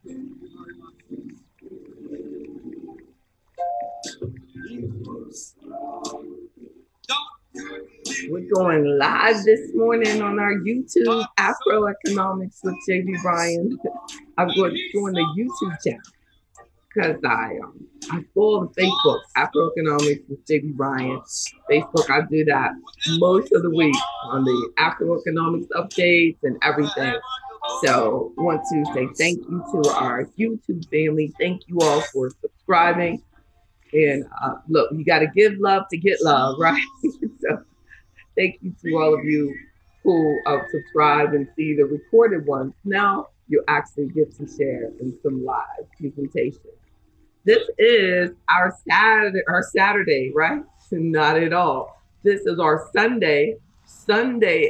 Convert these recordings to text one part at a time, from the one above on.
We're going live this morning on our YouTube, Afro Economics with JB Bryan. I'm going to join the YouTube channel because I follow the Facebook, Afro Economics with JB Bryan. Facebook, I do that most of the week on the Afro Economics updates and everything. So want to say thank you to our YouTube family. Thank you all for subscribing. And look, you got to give love to get love, right? So thank you to all of you who subscribe and see the recorded ones. Now you actually get to share in some live presentation. This is our Saturday, right? Not at all. This is our Sunday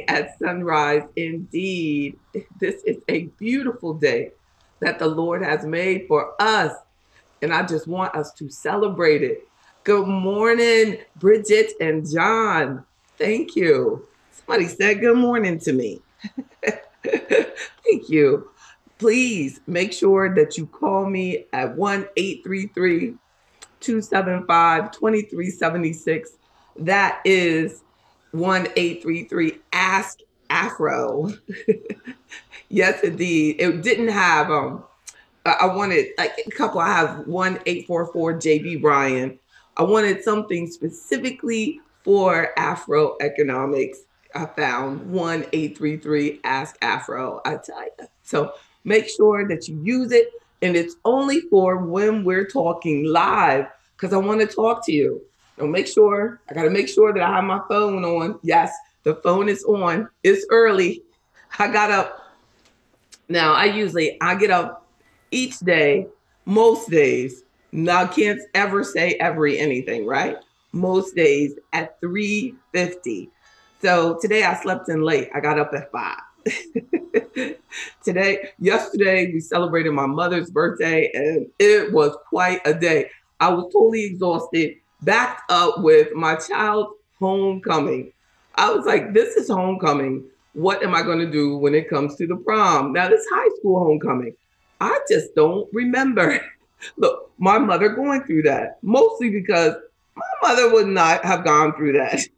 at sunrise. Indeed, this is a beautiful day that the Lord has made for us, and I just want us to celebrate it. Good morning, Bridget and John. Thank you. Somebody said good morning to me. Thank you. Please make sure that you call me at 1-833-275-2376. That is 1-833 Afro. Yes, indeed. It didn't have I wanted like a couple. I have 1-844 JB Bryan. I wanted something specifically for Afro economics. I found 1-833 Ask Afro. I tell you. So make sure that you use it, and it's only for when we're talking live because I want to talk to you. So make sure I got to make sure that I have my phone on. Yes, the phone is on. It's early. I got up. Now I get up each day, most days. Now I can't ever say every anything, right? Most days at 3:50. So today I slept in late. I got up at 5. Yesterday we celebrated my mother's birthday and it was quite a day. I was totally exhausted, backed up with my child's homecoming. I was like, this is homecoming. What am I going to do when it comes to the prom? Now, this high school homecoming, I just don't remember. Look, my mother going through that, mostly because my mother would not have gone through that.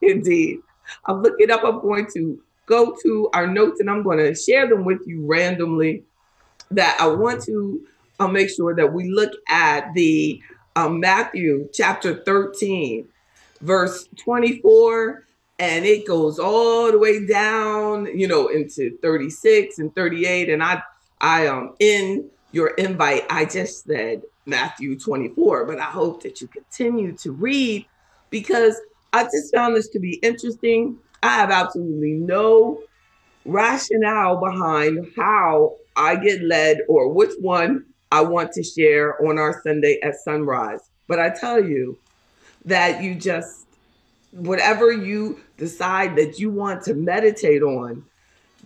Indeed. I'll look it up. I'm going to go to our notes and I'm going to share them with you randomly. That I want to make sure that we look at the Matthew chapter 13, verse 24, and it goes all the way down, into 36 and 38. And I in your invite, I just said Matthew 24, but I hope that you continue to read because I just found this to be interesting. I have absolutely no rationale behind how I get led or which one I want to share on our Sunday at sunrise. But I tell you that you just, whatever you decide that you want to meditate on,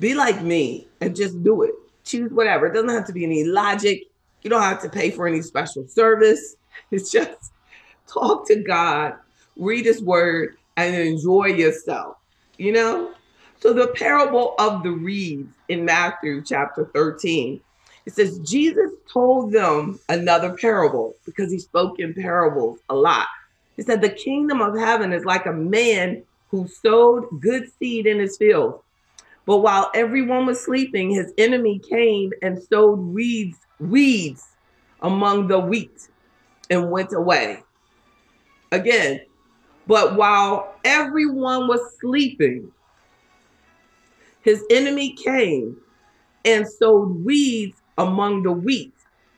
be like me and just do it. Choose whatever. It doesn't have to be any logic. You don't have to pay for any special service. It's just talk to God, read his word, and enjoy yourself. You know? So the parable of the reeds in Matthew chapter 13, it says Jesus told them another parable because he spoke in parables a lot. He said the kingdom of heaven is like a man who sowed good seed in his field. But while everyone was sleeping, his enemy came and sowed weeds among the wheat and went away. Again, but while everyone was sleeping, his enemy came and sowed weeds among the wheat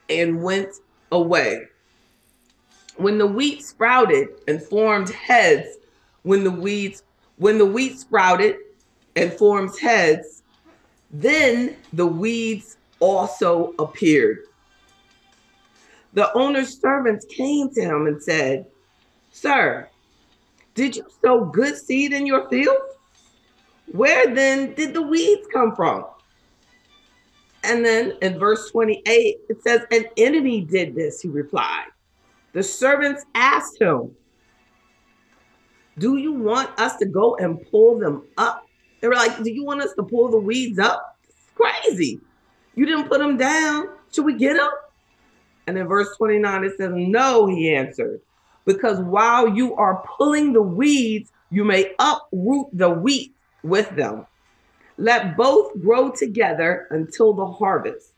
and went away. When the wheat sprouted and formed heads, when the weeds when the wheat sprouted and forms heads, then the weeds also appeared. The owner's servants came to him and said, "Sir, did you sow good seed in your field? Where then did the weeds come from?" And then in verse 28, it says, "An enemy did this," he replied. The servants asked him, "Do you want us to go and pull them up?" They were like, "Do you want us to pull the weeds up? It's crazy. You didn't put them down." Should we get him? And in verse 29, it says, no, he answered, because while you are pulling the weeds, you may uproot the wheat with them. Let both grow together until the harvest.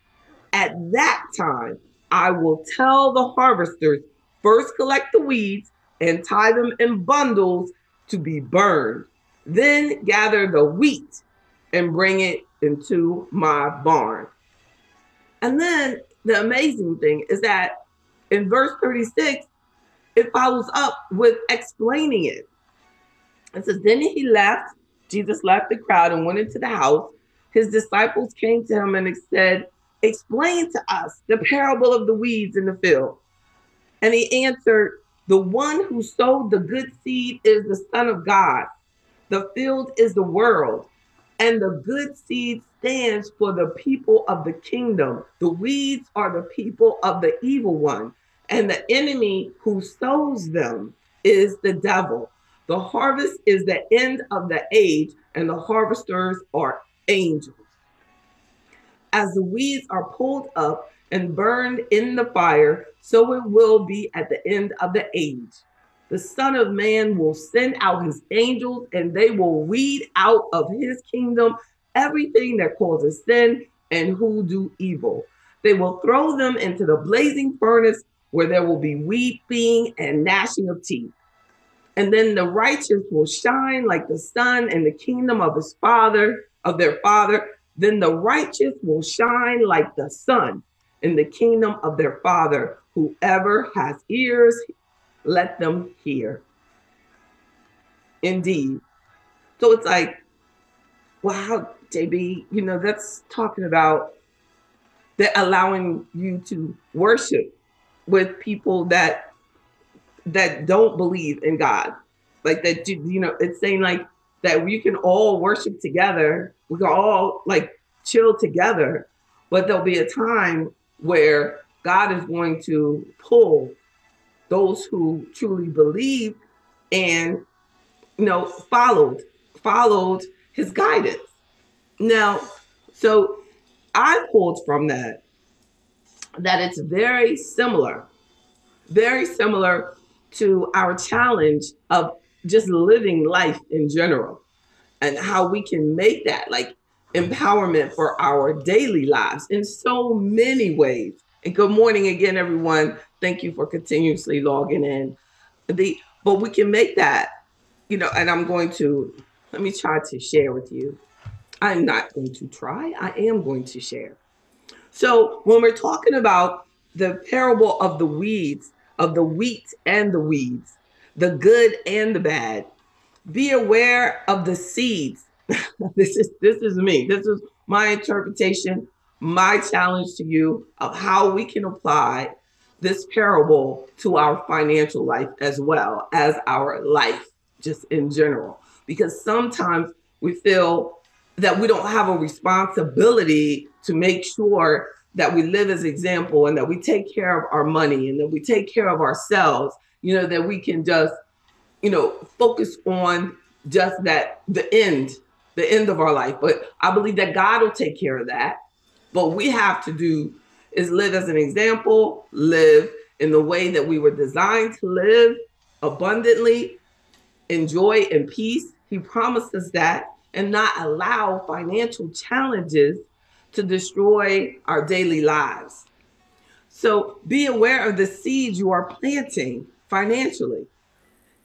At that time, I will tell the harvesters, first collect the weeds and tie them in bundles to be burned. Then gather the wheat and bring it into my barn. And then the amazing thing is that in verse 36, it follows up with explaining it. It says, then he left, Jesus left the crowd and went into the house. His disciples came to him and said, explain to us the parable of the weeds in the field. And he answered, the one who sowed the good seed is the Son of God. The field is the world, and the good seed stands for the people of the kingdom. The weeds are the people of the evil one, and the enemy who sows them is the devil. The harvest is the end of the age, and the harvesters are angels. As the weeds are pulled up and burned in the fire, so it will be at the end of the age. The Son of Man will send out his angels, and they will weed out of his kingdom everything that causes sin and who do evil. They will throw them into the blazing furnace, where there will be weeping and gnashing of teeth. And then the righteous will shine like the sun in the kingdom of their father. Then the righteous will shine like the sun in the kingdom of their Father. Whoever has ears, let them hear. Indeed. So it's like, wow, JB, that's talking about that allowing you to worship with people that don't believe in God. Like that, it's saying like that we can all worship together. We can all like chill together, but there'll be a time where God is going to pull those who truly believe and followed his guidance. Now, so I pulled from that it's very similar to our challenge of just living life in general, and how we can make that like empowerment for our daily lives in so many ways. And good morning again, everyone. Thank you for continuously logging in. But we can make that, and let me try to share with you. I'm not going to try, I am going to share. So when we're talking about the parable of the weeds, of the wheat and the weeds, the good and the bad, be aware of the seeds. This is me. This is my interpretation, my challenge to you of how we can apply this parable to our financial life as well as our life just in general. Because sometimes we feel that we don't have a responsibility to make sure that we live as example and that we take care of our money and that we take care of ourselves, that we can just, focus on just that, the end of our life. But I believe that God will take care of that. What we have to do is live as an example, live in the way that we were designed to live, abundantly, in joy and peace. He promised us that, and not allow financial challenges to destroy our daily lives. So be aware of the seeds you are planting financially.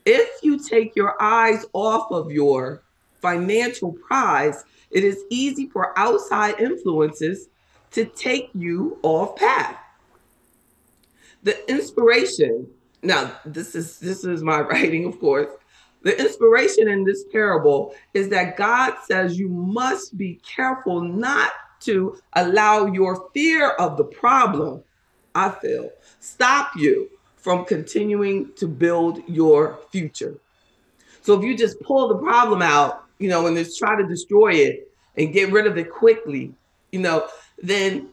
If you take your eyes off of your financial prize, it is easy for outside influences to take you off path. The inspiration, now this is my writing, of course. The inspiration in this parable is that God says you must be careful not to allow your fear of the problem, I feel, stop you from continuing to build your future. So if you just pull the problem out, and just try to destroy it and get rid of it quickly, then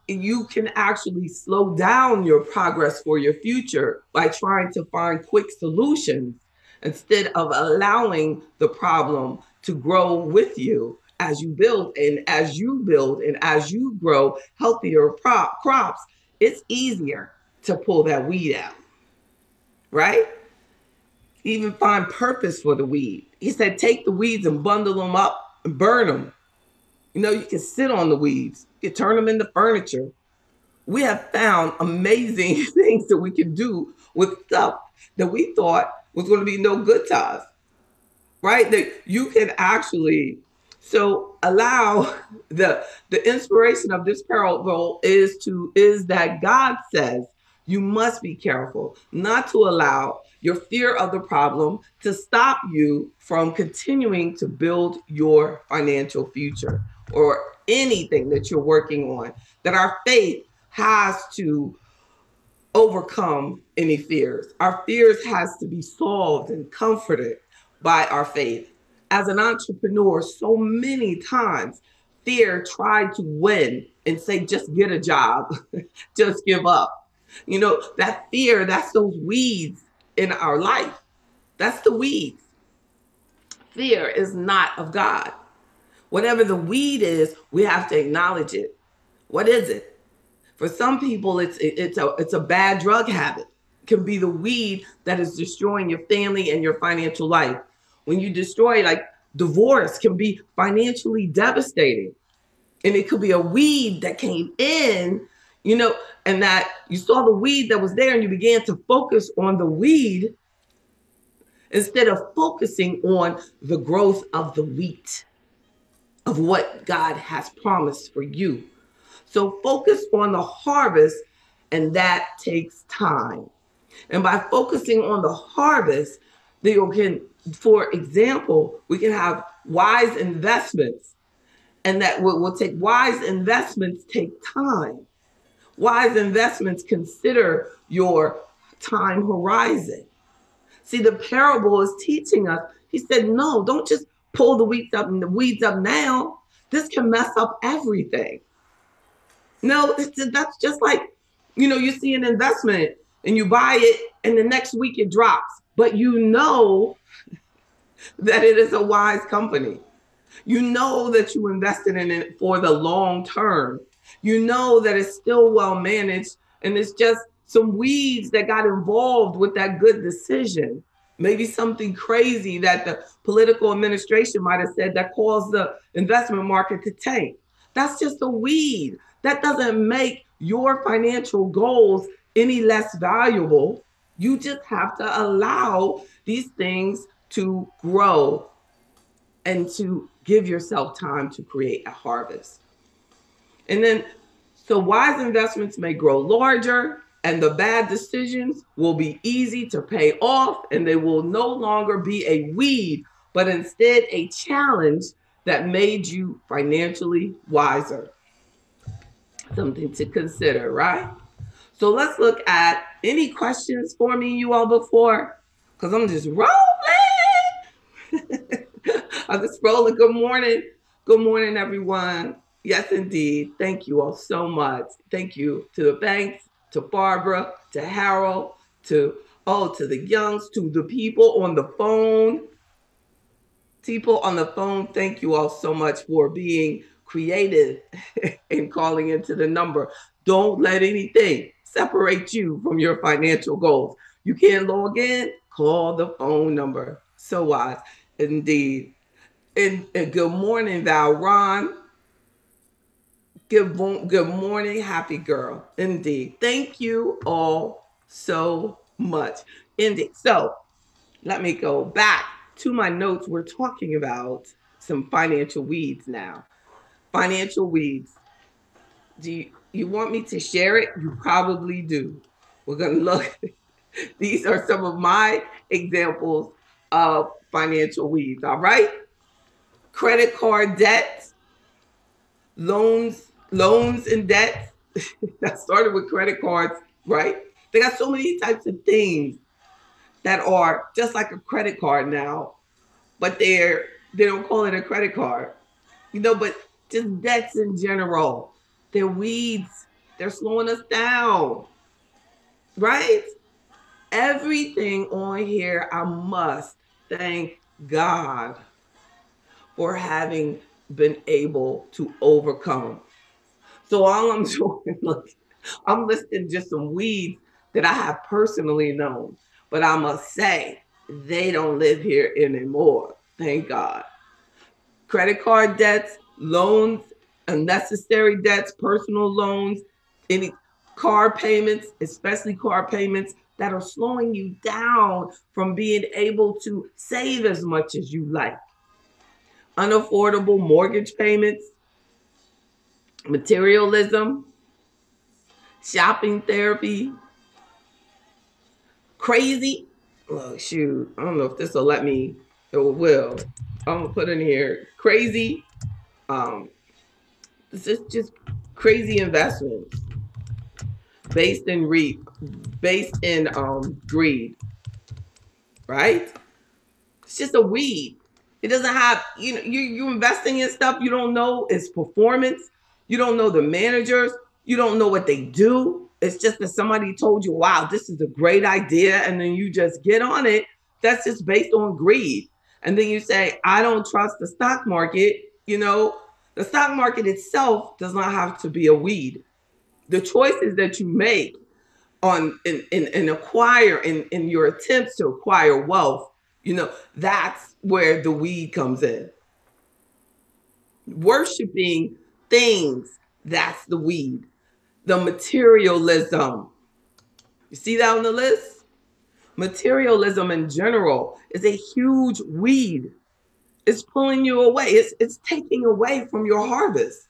you can actually slow down your progress for your future by trying to find quick solutions instead of allowing the problem to grow with you as you build and as you grow healthier crops, it's easier to pull that weed out, right? Even find purpose for the weed. He said, take the weeds and bundle them up and burn them. You know, you can sit on the weeds, you can turn them into furniture. We have found amazing things that we can do with stuff that we thought was going to be no good to us, right? That you can actually, so allow the inspiration of this parable is that God says you must be careful not to allow your fear of the problem to stop you from continuing to build your financial future or anything that you're working on. That our faith has to overcome any fears. Our fears has to be solved and comforted by our faith. As an entrepreneur, so many times fear tried to win and say, just get a job, just give up. You know, that fear, that's those weeds in our life. That's the weeds. Fear is not of God. Whatever the weed is, we have to acknowledge it. What is it? For some people, it's a bad drug habit. It can be the weed that is destroying your family and your financial life. When you destroy, like divorce can be financially devastating. And it could be a weed that came in, you know, and that you saw the weed that was there and you began to focus on the weed instead of focusing on the growth of the wheat, of what God has promised for you. So focus on the harvest, and that takes time. And by focusing on the harvest, you can, for example, we can have wise investments, and that will take wise investments take time. Wise investments consider your time horizon. See, the parable is teaching us. He said, no, don't just pull the weeds up now. This can mess up everything. No, that's just like, you know, you see an investment and you buy it and the next week it drops, but you know that it is a wise company. You know that you invested in it for the long term. You know that it's still well managed and it's just some weeds that got involved with that good decision. Maybe something crazy that the political administration might have said that caused the investment market to tank. That's just a weed. That doesn't make your financial goals any less valuable. You just have to allow these things to grow and to give yourself time to create a harvest. And then, so wise investments may grow larger, and the bad decisions will be easy to pay off, and they will no longer be a weed, but instead a challenge that made you financially wiser. Something to consider, right? So let's look at any questions for me, you all, before, because I'm just rolling. I'm just rolling. Good morning. Good morning, everyone. Yes, indeed. Thank you all so much. Thank you to the Banks, to Barbara, to Harold, to the Youngs, to the people on the phone. People on the phone, thank you all so much for being creative and calling into the number. Don't let anything separate you from your financial goals. You can't log in, call the phone number. So wise, indeed. And good morning, Val Ron. Good morning, happy girl. Indeed. Thank you all so much. Indeed. So let me go back to my notes. We're talking about some financial weeds now. Financial weeds. Do you want me to share it? You probably do. We're going to look. These are some of my examples of financial weeds. All right. Credit card debt, loans and debt. That started with credit cards, right? They got so many types of things that are just like a credit card now, but they don't call it a credit card, you know. But just debts in general, they're weeds. They're slowing us down, right? Everything on here, I must thank God for having been able to overcome. So all I'm doing, look, I'm listing just some weeds that I have personally known, but I must say they don't live here anymore. Thank God. Credit card debts, loans, unnecessary debts, personal loans, any car payments, especially car payments that are slowing you down from being able to save as much as you like. Unaffordable mortgage payments, materialism, shopping therapy, crazy. Oh, shoot. I don't know if this will let me. It will. I'm gonna put in here crazy. Um, this is just crazy investments based in greed, right? It's just a weed. It doesn't have, you investing in stuff you don't know its performance. You don't know the managers. You don't know what they do. It's just that somebody told you, wow, this is a great idea. And then you just get on it. That's just based on greed. And then you say, I don't trust the stock market. The stock market itself does not have to be a weed. The choices that you make in your attempts to acquire wealth, that's where the weed comes in. Worshiping things, that's the weed. The materialism, you see that on the list? Materialism in general is a huge weed. It's pulling you away. It's taking away from your harvest.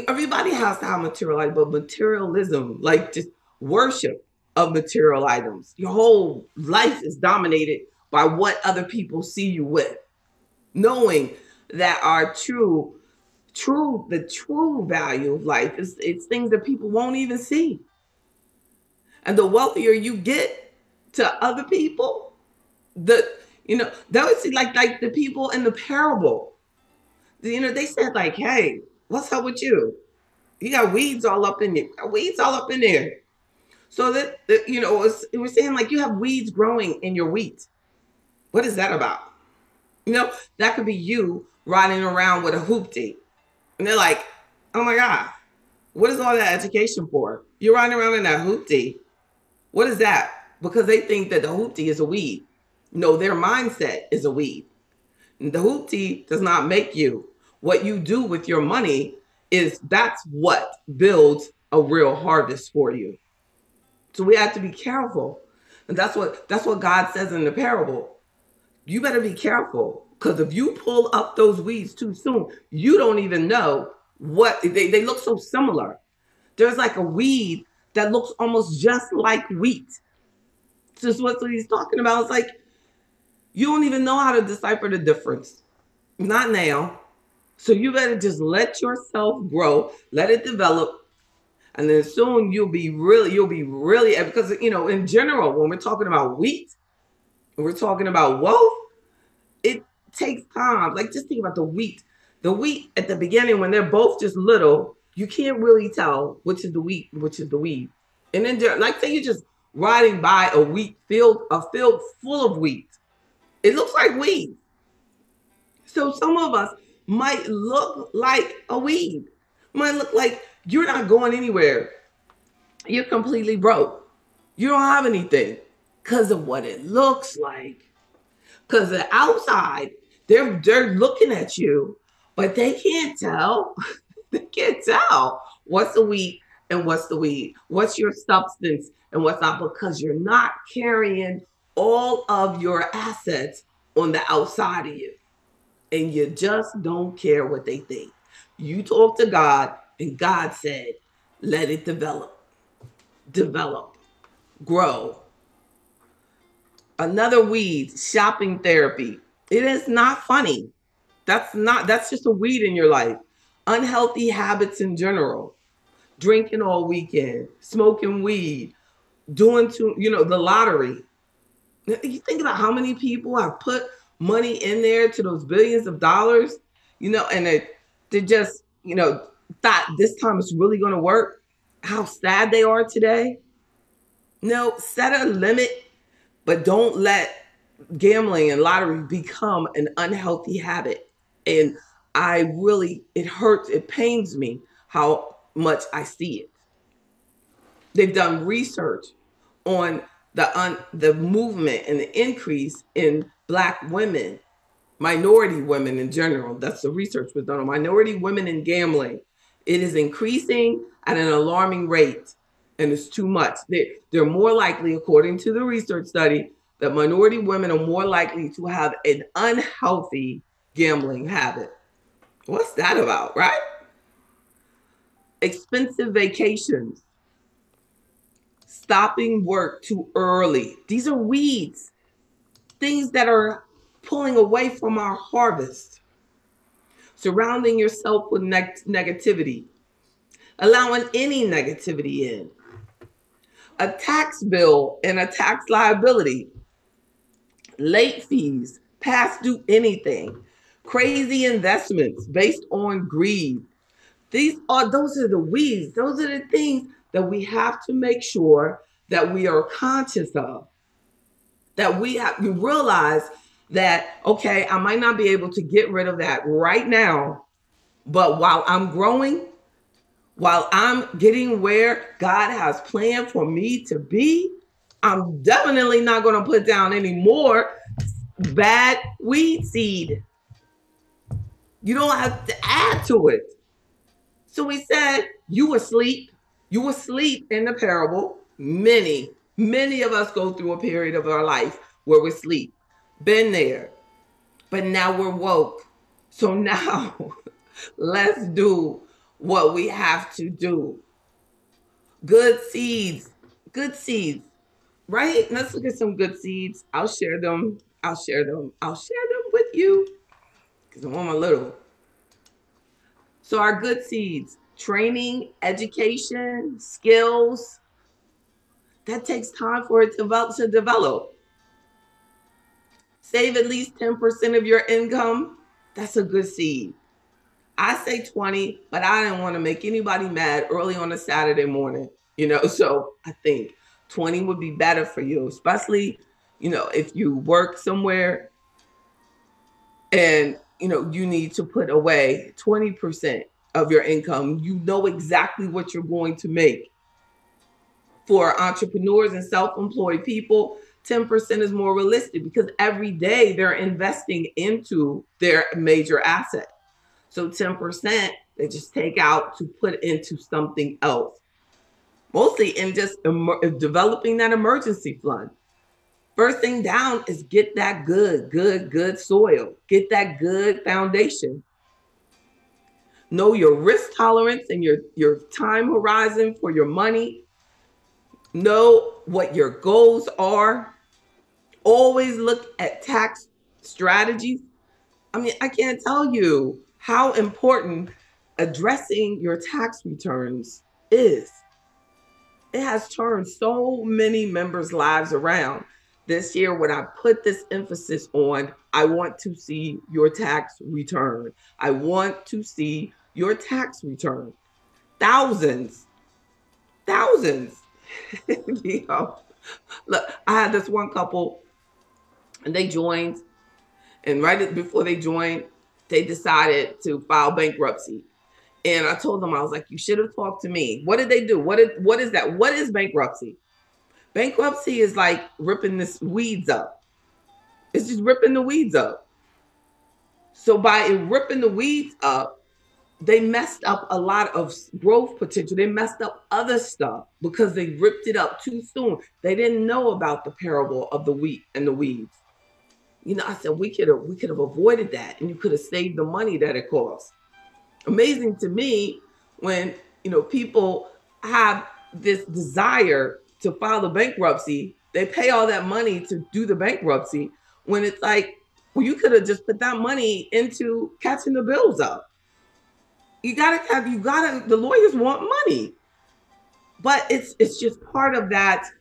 Everybody has to have material, but materialism, like just worship of material items. Your whole life is dominated by what other people see you with, knowing that our the true value of life is it's things that people won't even see. And the wealthier you get to other people, that would see like the people in the parable. They said like, hey, what's up with you? You got weeds all up in you. Weeds all up in there. So it was saying like you have weeds growing in your wheat. What is that about? That could be you riding around with a hoopty. And they're like, oh my God, what is all that education for? You're riding around in that hoopty. What is that? Because they think that the hoopty is a weed. No, their mindset is a weed. And the hoopty does not make you. What you do with your money that's what builds a real harvest for you. So we have to be careful. And that's what God says in the parable. You better be careful, because if you pull up those weeds too soon, you don't even know what they look so similar. There's like a weed that looks almost just like wheat. Just what he's talking about. It's like you don't even know how to decipher the difference. Not now. So you better just let yourself grow, let it develop, and then soon you'll be really, because in general, when we're talking about wheat, we're talking about wealth, it takes time. Like just think about the wheat. The wheat at the beginning, when they're both just little, you can't really tell which is the wheat, which is the weed. And then like say you're just riding by a field full of wheat. It looks like weed. So some of us might look like a weed. Might look like you're not going anywhere. You're completely broke. You don't have anything because of what it looks like. Because the outside, they're looking at you, but they can't tell. They can't tell what's the wheat and what's the weed. What's your substance and what's not, because you're not carrying all of your assets on the outside of you. And you just don't care what they think. You talk to God, and God said, let it develop, grow. Another weed, shopping therapy. It is not funny. That's just a weed in your life. Unhealthy habits in general. Drinking all weekend, smoking weed, the lottery. You think about how many people have put money in there to those billions of dollars, and they just, thought this time it's really going to work. How sad they are today. No, set a limit, but don't let gambling and lottery become an unhealthy habit. And it hurts, it pains me how much I see it. They've done research on the movement and the increase in Black women, minority women in general. That's the research was done on minority women in gambling. It is increasing at an alarming rate, and it's too much. They're more likely, according to the research study, that minority women are more likely to have an unhealthy gambling habit. What's that about, right? Expensive vacations, stopping work too early. These are weeds, things that are pulling away from our harvest. Surrounding yourself with negativity, allowing any negativity in. A tax bill and a tax liability, late fees, past due anything, crazy investments based on greed. Those are the weeds. Those are the things that we have to make sure that we are conscious of. That you realize that, okay, I might not be able to get rid of that right now, but while I'm growing, while I'm getting where God has planned for me to be, I'm definitely not going to put down any more bad weed seed. You don't have to add to it. So he said, you asleep. You asleep in the parable. Many of us go through a period of our life where we sleep. Been there. But now we're woke. So now let's do what we have to do. Good seeds. Good seeds. Right? Let's look at some good seeds. I'll share them. I'll share them with you. Because I want my little. So our good seeds, training, education, skills, that takes time for it to develop. Save at least 10% of your income. That's a good seed. I say 20, but I didn't want to make anybody mad early on a Saturday morning, so I think 20 would be better for you, especially, if you work somewhere and, you need to put away 20% of your income. You know exactly what you're going to make. For entrepreneurs and self-employed people, 10% is more realistic because every day they're investing into their major asset. So 10% they just take out to put into something else. Mostly in just developing that emergency fund. First thing down is get that good soil. Get that good foundation. Know your risk tolerance and your time horizon for your money. Know what your goals are. Always look at tax strategies. I mean, I can't tell you how important addressing your tax returns is. It has turned so many members' lives around. This year, when I put this emphasis on, I want to see your tax return. I want to see your tax return. Thousands. Look, I had this one couple, and they joined, and right before they joined, they decided to file bankruptcy. And I told them, I was like, you should have talked to me. What did they do? What is that? What is bankruptcy? Bankruptcy is like ripping the weeds up. It's just ripping the weeds up. So by ripping the weeds up, they messed up a lot of growth potential. They messed up other stuff because they ripped it up too soon. They didn't know about the parable of the wheat and the weeds. I said we could have avoided that, and you could have saved the money that it cost. Amazing to me when people have this desire to file the bankruptcy, they pay all that money to do the bankruptcy when it's like, well, you could have just put that money into catching the bills up. The lawyers want money, but it's just part of that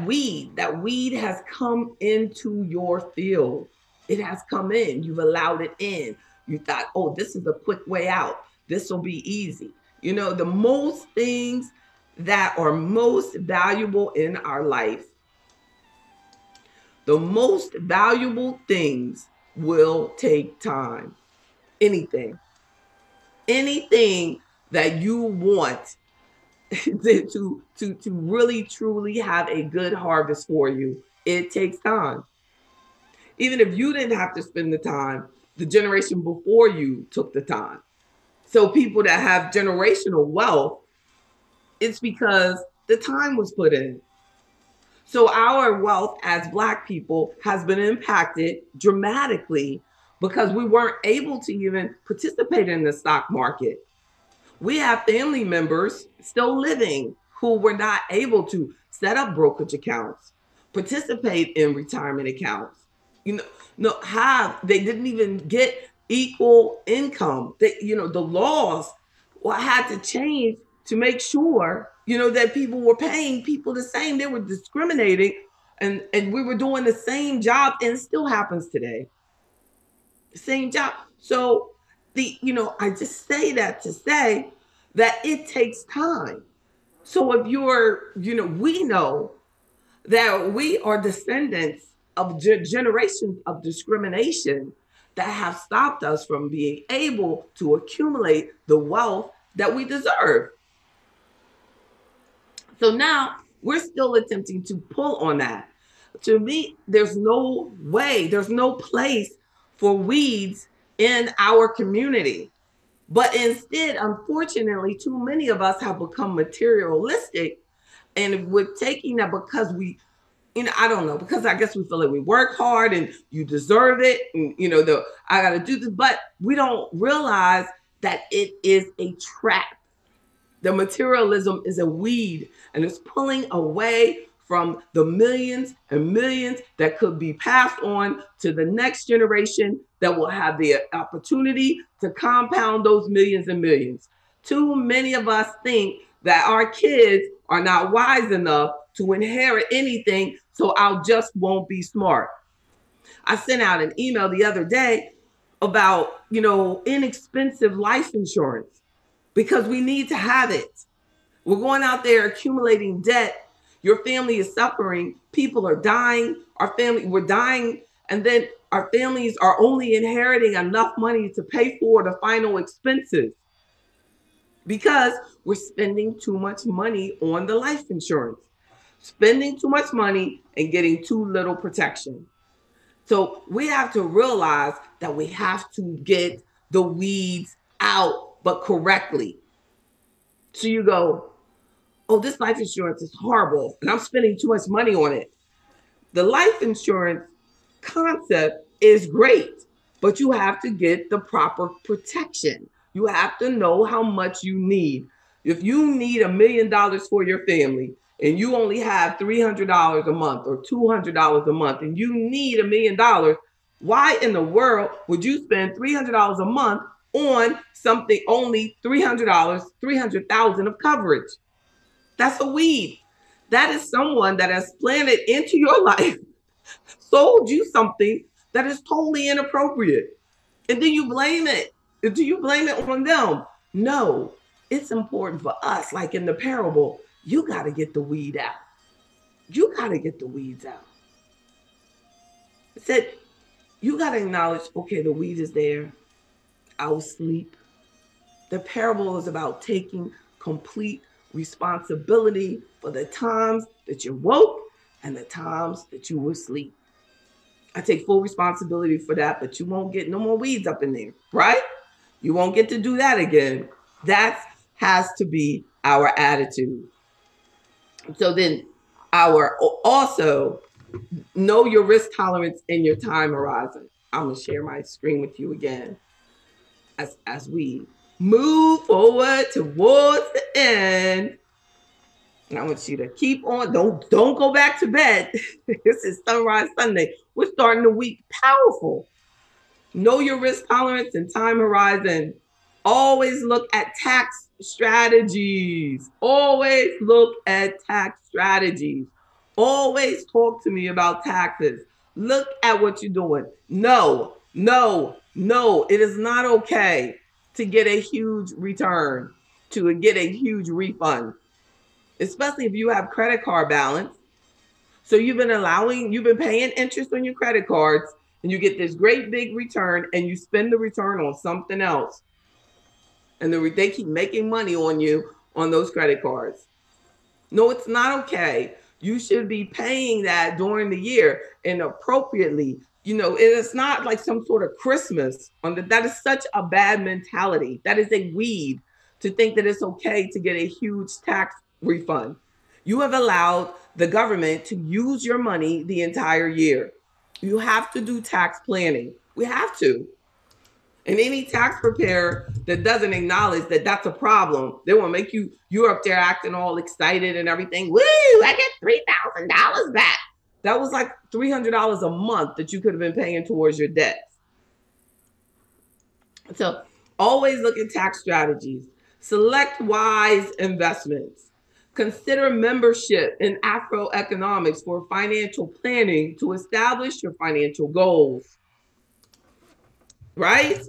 weed. That weed has come into your field. It has come in. You've allowed it in. You thought, oh, this is a quick way out. This will be easy. The most things that are most valuable in our life, the most valuable things will take time. anything, anything that you want to really truly have a good harvest for you, it takes time. Even if you didn't have to spend the time, the generation before you took the time. So people that have generational wealth, it's because the time was put in. So our wealth as Black people has been impacted dramatically because we weren't able to even participate in the stock market. We have family members still living who were not able to set up brokerage accounts, participate in retirement accounts. You know, no, they didn't even get equal income. The laws had to change to make sure, that people were paying people the same. They were discriminating, and we were doing the same job, and it still happens today. The same job. So I just say that to say that it takes time. So if we know that we are descendants of generations of discrimination that have stopped us from being able to accumulate the wealth that we deserve. So now we're still attempting to pull on that. To me, there's no way, there's no place for weeds in our community. But instead, unfortunately, too many of us have become materialistic, and we're taking that because I don't know, because I guess we feel like we work hard and you deserve it. And, I got to do this, but we don't realize that it is a trap. The materialism is a weed, and it's pulling away from the millions and millions that could be passed on to the next generation that will have the opportunity to compound those millions and millions. Too many of us think that our kids are not wise enough to inherit anything, so I just won't be smart. I sent out an email the other day about, inexpensive life insurance because we need to have it. We're going out there accumulating debt. Your family is suffering. People are dying. We're dying. And then our families are only inheriting enough money to pay for the final expenses because we're spending too much money on the life insurance, spending too much money and getting too little protection. So we have to realize that we have to get the weeds out, but correctly. So you go, oh, this life insurance is horrible and I'm spending too much money on it. The life insurance concept is great, but you have to get the proper protection. You have to know how much you need. If you need $1 million for your family and you only have $300 a month or $200 a month and you need $1 million, why in the world would you spend $300 a month on something only $300, 300,000 of coverage? That's a weed. That is someone that has planted into your life, sold you something that is totally inappropriate. And then you blame it. Do you blame it on them? No, it's important for us. Like in the parable, you got to get the weed out. You got to get the weeds out. It said, you got to acknowledge, okay, the weed is there. I will sleep. The parable is about taking complete responsibility for the times that you woke and the times that you were asleep. I take full responsibility for that, but you won't get no more weeds up in there, right? You won't get to do that again. That has to be our attitude. So then also know your risk tolerance and your time horizon. I'm going to share my screen with you again as we move forward towards the end. And I want you to keep on. Don't go back to bed. This is Sunrise Sunday. We're starting the week powerful. Know your risk tolerance and time horizon. Always look at tax strategies. Always look at tax strategies. Always talk to me about taxes. Look at what you're doing. No, it is not okay to get a huge return, to get a huge refund, especially if you have credit card balance. So you've been paying interest on your credit cards and you get this great big return and you spend the return on something else. And they keep making money on you on those credit cards. No, it's not okay. You should be paying that during the year and appropriately. You know, it's not like some sort of Christmas. That is such a bad mentality. That is a weed to think that it's okay to get a huge tax refund. You have allowed the government to use your money the entire year. You have to do tax planning. We have to. And any tax preparer that doesn't acknowledge that that's a problem, they will make you're up there acting all excited and everything. Woo, I get $3,000 back. That was like $300 a month that you could have been paying towards your debt. So always look at tax strategies. Select wise investments. Consider membership in Afroeconomics for financial planning to establish your financial goals. Right?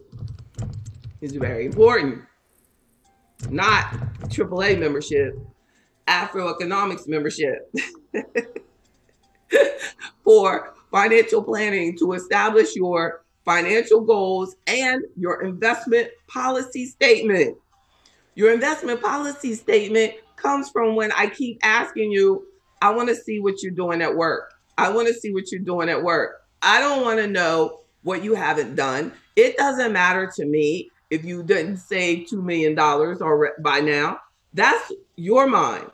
Is very important. Not AAA membership, Afroeconomics membership for financial planning to establish your financial goals and your investment policy statement. Your investment policy statement comes from when I keep asking you, I want to see what you're doing at work. I want to see what you're doing at work. I don't want to know what you haven't done. It doesn't matter to me if you didn't save $2 million or by now. That's your mind.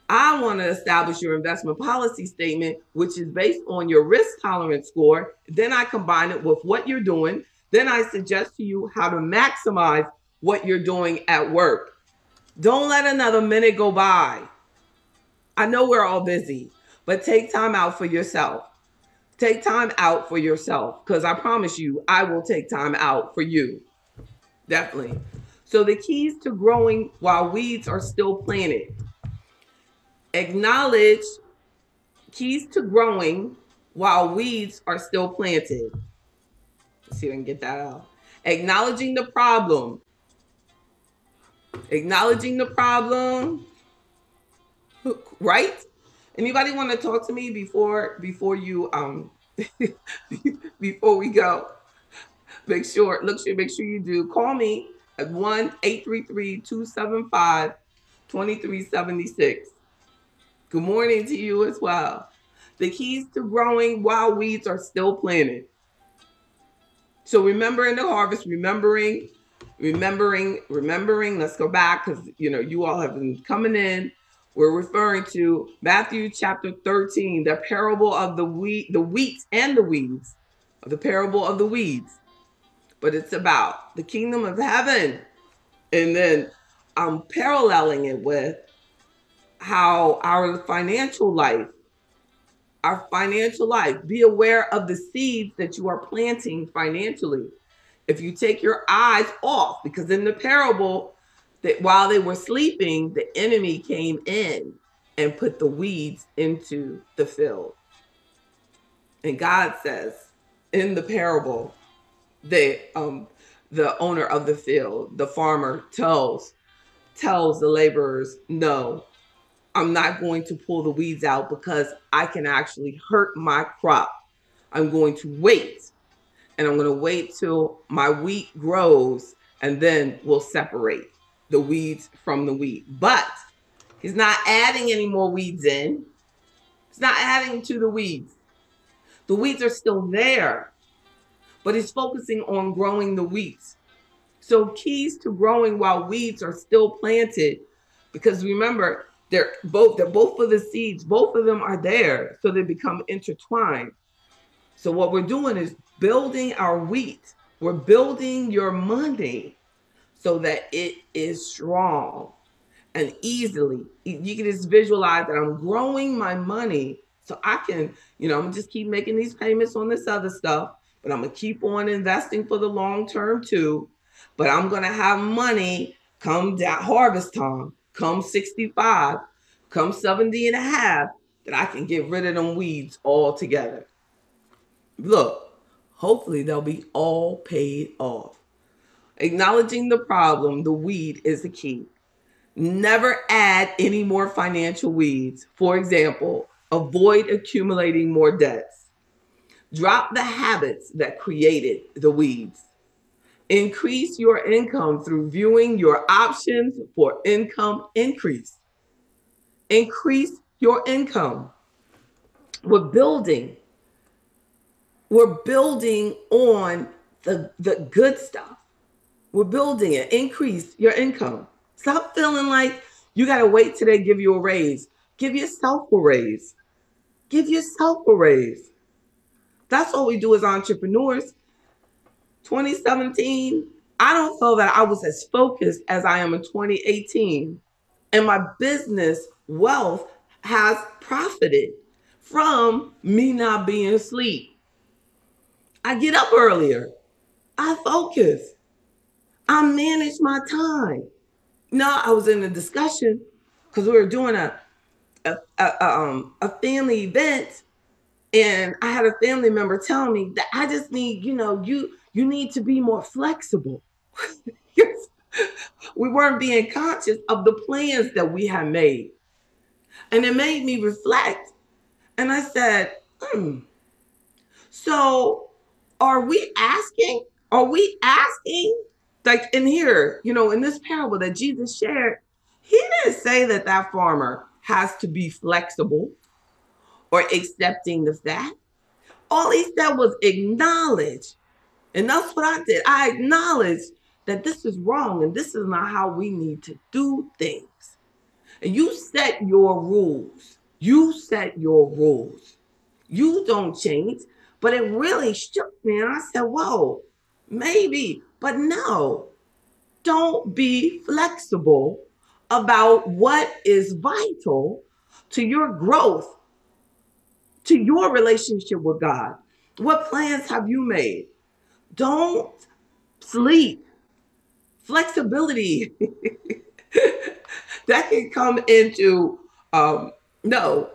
I want to establish your investment policy statement, which is based on your risk tolerance score. Then I combine it with what you're doing. Then I suggest to you how to maximize what you're doing at work. Don't let another minute go by. I know we're all busy, but take time out for yourself. Take time out for yourself, because I promise you, I will take time out for you. Definitely. So the keys to growing while weeds are still planted. Acknowledge keys to growing while weeds are still planted. Let's see if I can get that out. Acknowledging the problem. Acknowledging the problem. Right? Anybody want to talk to me before you before we go? Make sure you do. Call me at 1-833-275-2376. Good morning to you as well. The keys to growing while weeds are still planted. So remembering the harvest, remembering. Let's go back, because you all have been coming in. We're referring to Matthew chapter 13, the parable of the wheat and the weeds, the parable of the weeds. But it's about the kingdom of heaven. And then I'm paralleling it with how our financial life, be aware of the seeds that you are planting financially. If you take your eyes off, because in the parable, that while they were sleeping, the enemy came in and put the weeds into the field. And God says in the parable, the owner of the field, the farmer, tells the laborers, no, I'm not going to pull the weeds out because I can actually hurt my crop. I'm going to wait. And I'm going to wait till my wheat grows, and then we'll separate the weeds from the wheat. But he's not adding any more weeds in. He's not adding to the weeds. The weeds are still there, but he's focusing on growing the weeds. So keys to growing while weeds are still planted, because remember, they're both of the seeds, both of them are there, so they become intertwined. So what we're doing is building our wheat. We're building your money so that it is strong and easily. You can just visualize that I'm growing my money so I can, I'm just keep making these payments on this other stuff, but I'm going to keep on investing for the long term too. But I'm going to have money come down harvest time, come 65, come 70 and a half, that I can get rid of them weeds altogether. Look, hopefully they'll be all paid off. Acknowledging the problem, the weed, is the key. Never add any more financial weeds. For example, avoid accumulating more debts. Drop the habits that created the weeds. Increase your income through viewing your options for income increase. Increase your income. We're building. We're building on the good stuff. We're building it. Increase your income. Stop feeling like you got to wait till they give you a raise. Give yourself a raise. Give yourself a raise. That's what we do as entrepreneurs. 2017, I don't feel that I was as focused as I am in 2018. And my business wealth has profited from me not being asleep. I get up earlier. I focus. I manage my time. No, I was in a discussion because we were doing a family event, and I had a family member tell me that I just need, you need to be more flexible. We weren't being conscious of the plans that we had made. And it made me reflect. And I said, so are we asking? Are we asking? Like in here, in this parable that Jesus shared, he didn't say that that farmer has to be flexible or accepting the fact. All he said was acknowledge. And that's what I did. I acknowledged that this is wrong and this is not how we need to do things. And you set your rules. You set your rules. You don't change. But it really shook me. And I said, whoa, maybe, but no. Don't be flexible about what is vital to your growth, to your relationship with God. What plans have you made? Don't sleep. Flexibility that can come into no.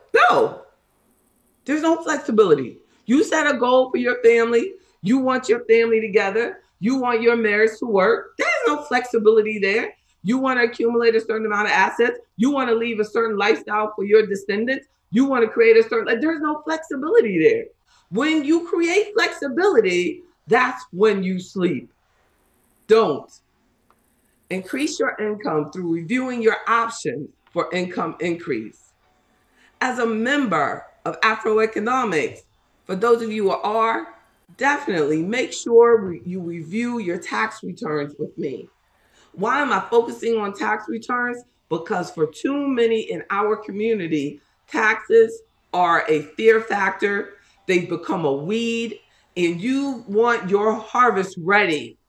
There's no flexibility. You set a goal for your family. You want your family together. You want your marriage to work. There's no flexibility there. You want to accumulate a certain amount of assets. You want to leave a certain lifestyle for your descendants. You want to create a certain, there's no flexibility there. When you create flexibility, that's when you sleep. Don't. Increase your income through reviewing your options for income increase. As a member of Afroeconomics, for those of you who are, definitely make sure you review your tax returns with me. Why am I focusing on tax returns? Because for too many in our community, taxes are a fear factor. They've become a weed, and you want your harvest ready.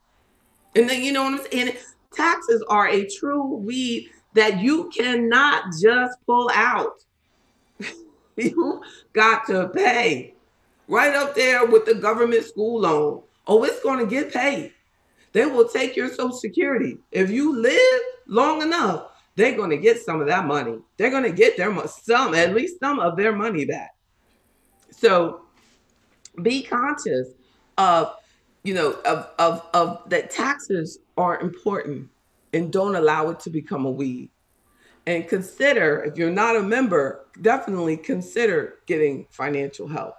And then, you know what I'm saying? Taxes are a true weed that you cannot just pull out. You got to pay. Right up there with the government school loan. Oh, it's going to get paid. They will take your Social Security. If you live long enough, they're going to get some of that money. They're going to get at least some of their money back. So be conscious of, of that taxes are important, and don't allow it to become a weed. And consider, if you're not a member, definitely consider getting financial help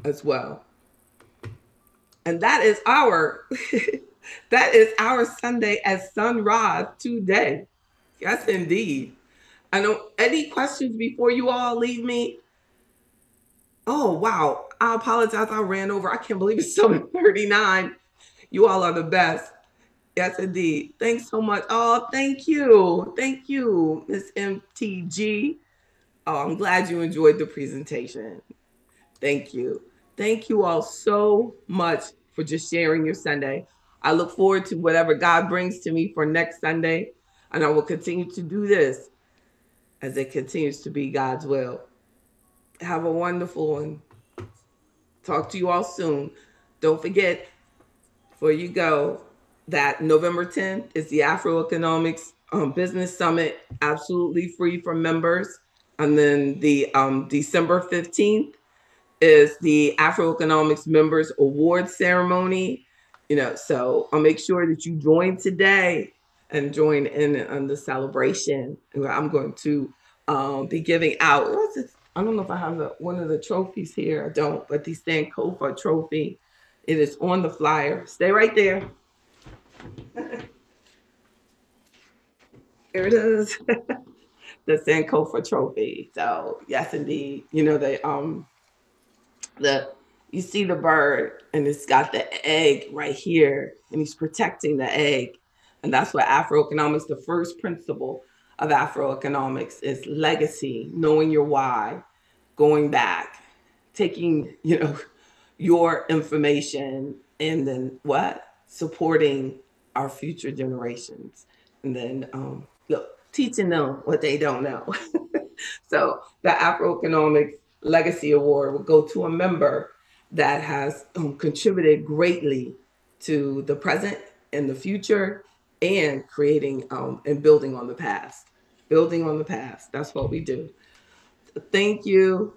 as well. And that is our Sunday at Sunrise today. Yes, indeed. I know. Any questions before you all leave me? Oh, wow. I apologize. I ran over. I can't believe it's 7:39. You all are the best. Yes, indeed. Thanks so much. Oh, thank you. Thank you, Miss MTG. Oh, I'm glad you enjoyed the presentation. Thank you. Thank you all so much for just sharing your Sunday. I look forward to whatever God brings to me for next Sunday, and I will continue to do this as it continues to be God's will. Have a wonderful one. Talk to you all soon. Don't forget, before you go, that November 10th is the Afroeconomics Business Summit, absolutely free for members. And then the December 15th is the Afroeconomics Members Award Ceremony. So I'll make sure that you join today and join in on the celebration. I'm going to be giving out I don't know if I have one of the trophies here. I don't, but the Sankofa trophy. It is on the flyer. Stay right there. Here it is. The Sankofa trophy. So yes, indeed. You know, the you see the bird and it's got the egg right here and he's protecting the egg, and that's what Afroeconomics, the first principle of Afroeconomics, is legacy, knowing your why, going back, taking your information, and then what, supporting our future generations, and then look, teaching them what they don't know. So the Afroeconomics Legacy Award will go to a member that has contributed greatly to the present and the future, and creating and building on the past. Building on the past. That's what we do. Thank you.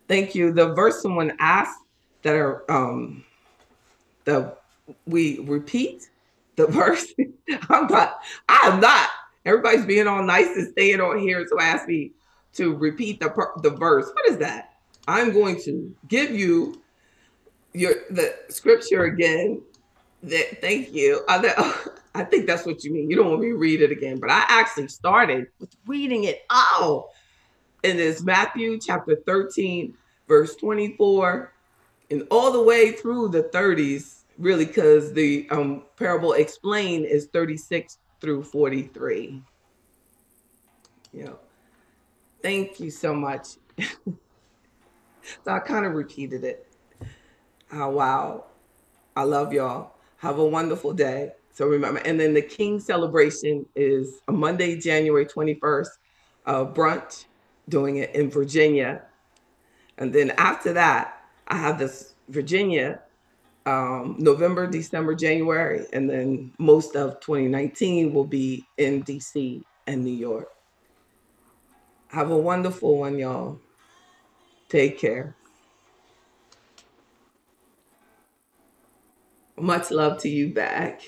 Thank you. The verse someone asked that are the we repeat the verse. I'm not. I am not. Everybody's being all nice and staying on here, so ask me to repeat the verse. What is that? I'm going to give you the scripture again. Thank you. I think that's what you mean. You don't want me to read it again, but I actually started with reading it all. And it's Matthew chapter 13, verse 24, and all the way through the 30s, really, because the parable explained is 36 through 43. You know, thank you so much. So I kind of repeated it. Oh, wow. I love y'all. Have a wonderful day. So remember, and then the King celebration is a Monday, January 21st, brunch, doing it in Virginia. And then after that, I have this Virginia, November, December, January, and then most of 2019 will be in DC and New York. Have a wonderful one, y'all. Take care. Much love to you back.